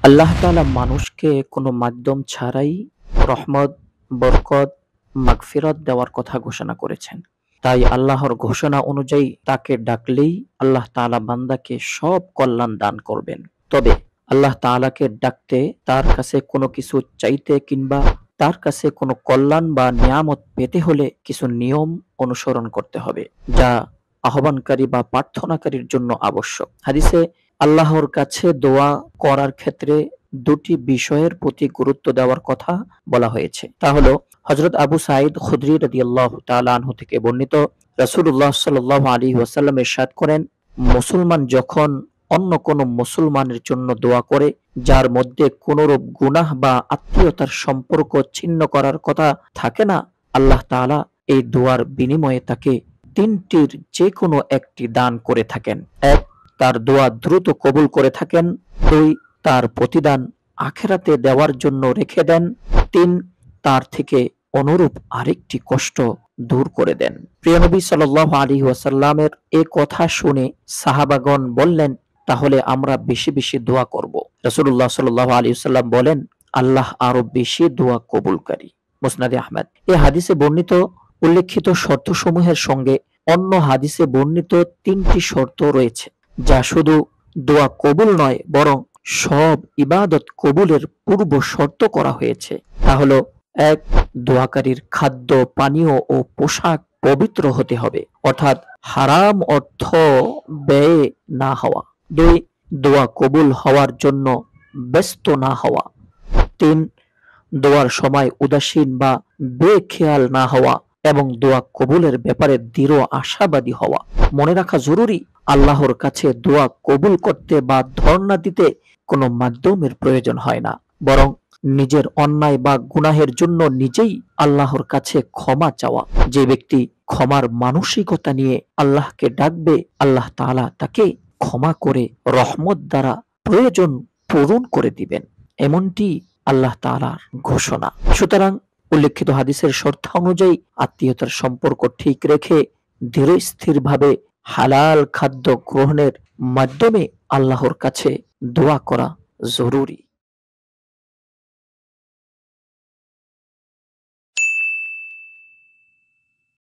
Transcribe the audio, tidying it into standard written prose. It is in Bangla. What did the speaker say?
আল্লাহ তাআলা মানুষকে কোনো মাধ্যম ছাড়াই রহমত, বরকত, মাগফিরাত দেওয়ার কথা ঘোষণা করেছেন। তাই আল্লাহর ঘোষণা অনুযায়ী তাকে ডাকলেই আল্লাহ তাআলা বান্দাকে সব কল্যাণ দান করবেন। তবে আল্লাহ তাআলাকে ডাকতে, তার কাছে কোনো কিছু চাইতে কিংবা তার কাছে কোনো কল্যাণ বা নিয়ামত পেতে হলে কিছু নিয়ম অনুসরণ করতে হবে, যা আহ্বানকারী বা প্রার্থনাকারীর জন্য আবশ্যক। হাদিসে আল্লাহর কাছে দোয়া করার ক্ষেত্রে দুটি বিষয়ের প্রতি গুরুত্ব দেওয়ার কথা বলা হয়েছে। তা হলো হযরত আবু সাঈদ খুদরি রাদিয়াল্লাহু তাআলা আনহু থেকে বর্ণিত, রাসূলুল্লাহ সাল্লাল্লাহু আলাইহি ওয়াসাল্লাম ইরশাদ করেন, মুসলমান যখন অন্য কোনো মুসলমানের জন্য দোয়া করে যার মধ্যে কোনরূপ গুনাহ বা আত্মীয়তার সম্পর্ক ছিন্ন করার কথা থাকে না, আল্লাহ তাআলা এই দোয়ার বিনিময়ে তাকে তিনটির যে কোনো একটি দান করে থাকেন। এক, তার দোয়া দ্রুত কবুল করে থাকেন। দুই, তার প্রতিদান আখেরাতে দেওয়ার জন্য রেখে দেন। তিন, তার থেকে অনুরূপ আরেকটি কষ্ট দূর করে দেন। প্রিয় নবী সাল্লাল্লাহু আলাইহি ওয়াসাল্লামের এ কথা শুনে সাহাবাগণ বললেন, তাহলে আমরা বেশি বেশি দোয়া করব। রাসূলুল্লাহ সাল্লাল্লাহু আলাইহি ওয়াসাল্লাম বলেন, আল্লাহ আরো বেশি দোয়া কবুলকারী। মুসনাদে আহমদ। এই হাদিসে বর্ণিত উল্লেখিত শর্তসমূহের সঙ্গে অন্য হাদিসে বর্ণিত তিনটি শর্ত রয়েছে, যা শুধু দোয়া কবুল নয় বরং সব ইবাদত কবুলের পূর্ব শর্ত করা হয়েছে। তা হলো, এক, দোয়াকারীর খাদ্য, পানীয় ও পোশাক পবিত্র হতে হবে, অর্থাৎ হারাম অর্থ ব্যয়ে না হওয়া। দুই, দোয়া কবুল হওয়ার জন্য ব্যস্ত না হওয়া। তিন, দোয়ার সময় উদাসীন বা বেখেয়াল না হওয়া এবং দোয়া কবুলের ব্যাপারে দৃঢ় আশাবাদী হওয়া। মনে রাখা জরুরি, আল্লাহর কাছে দোয়া কবুল করতে বা ধর্ণা দিতে কোনো মাধ্যমের প্রয়োজন হয় না, বরং নিজের অন্যায় বা গুনাহের জন্য নিজেই আল্লাহর কাছে ক্ষমা চাওয়া। যে ব্যক্তি ক্ষমার মানসিকতা নিয়ে আল্লাহকে ডাকবে, আল্লাহ তাআলা তাকে ক্ষমা করে রহমত দ্বারা প্রয়োজন পূরণ করে দিবেন, এমনটি আল্লাহ তাআলার ঘোষণা। সুতরাং উল্লেখিত হাদিসের শর্ত অনুযায়ী আত্মীয়তার সম্পর্ক ঠিক রেখে ধীরস্থিরভাবে হালাল খাদ্য গ্রহণের মাধ্যমে আল্লাহর কাছে দোয়া করা জরুরি।